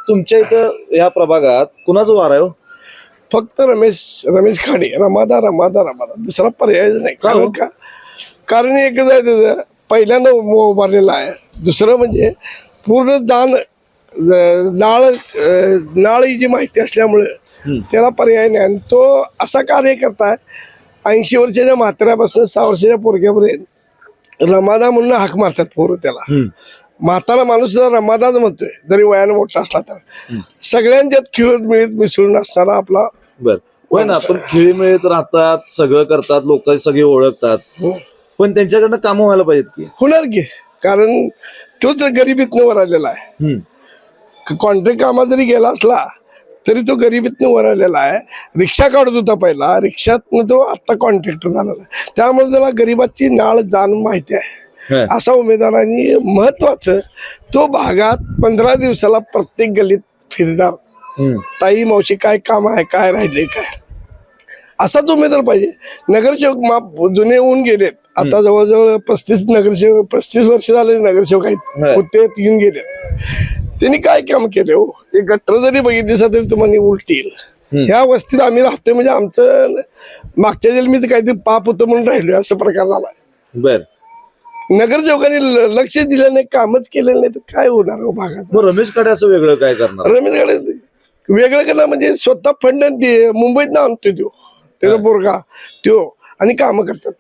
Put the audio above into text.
तुमच्या इथं या प्रभागात कुणाचं वार आहे हो? फक्त रमेश खाडे रमादा दुसरा पर्याय नाही. कारण एकच आहे त्याचं, पहिल्यांदा उभारलेला आहे. दुसरं म्हणजे पूर्ण नाळ ही जी माहिती असल्यामुळे त्याला पर्याय नाही. आणि तो असा कार्यकर्ता आहे, 80 वर्षाच्या म्हाताऱ्यापासून 6 वर्षाच्या पोरग्यापर्यंत रमादा म्हणून हाक मारतात पोरं त्याला. म्हातारा माणूस सुद्धा रमादाच म्हणतोय, जरी वयानं मोठा असला तर. सगळ्यांच्यात खेळत मिळत मिसळून असणारा आपला. बर होय ना, पण खेळीमेळीत राहतात, सगळं करतात, लोक सगळे ओळखतात, पण त्यांच्याकडनं कामं व्हायला पाहिजेत की. होणार की, कारण तोच गरिबीतनं वर आलेला आहे. कॉन्ट्रॅक्ट कामात जरी गेला असला तरी तो गरिबीतनं वर आलेला आहे. रिक्षा काढत होता पहिला, रिक्षातनं तो आता कॉन्ट्रॅक्टर झालेला आहे. त्यामुळे त्याला गरिबाची नाळ जाण माहिती आहे. असा उमेदवारांनी महत्वाचं तो भागात 15 दिवसाला प्रत्येक गल्लीत फिरणार. ताई मावशी काय काम आहे, काय राहिले काय, असाच उमेदवार पाहिजे. नगरसेवक जुने होऊन गेलेत, आता जवळजवळ 35 नगरसेवक, 35 वर्ष झाले नगरसेवक आहेत, ते 3 गेले. त्यांनी काय काम केले हो? एक गटर जरी बघितली तरी तुम्हाला उलटी येईल. ह्या वस्तीत आम्ही राहतोय म्हणजे आमचं मागच्या जन्मीचं काहीतरी पाप होतं म्हणून राहिलोय, असं प्रकार झाला. बर, नगरसेवकांनी लक्ष दिलं नाही, कामच केलेलं नाही, तर काय होणार हो भागात? रमेश खाडे असं वेगळं काय करणार? रमेश खाडे वेगळं करणार म्हणजे स्वतः फंड मुंबईत ना आणतोय तो, त्याचा बोरगा त्यो, आणि कामं करतात.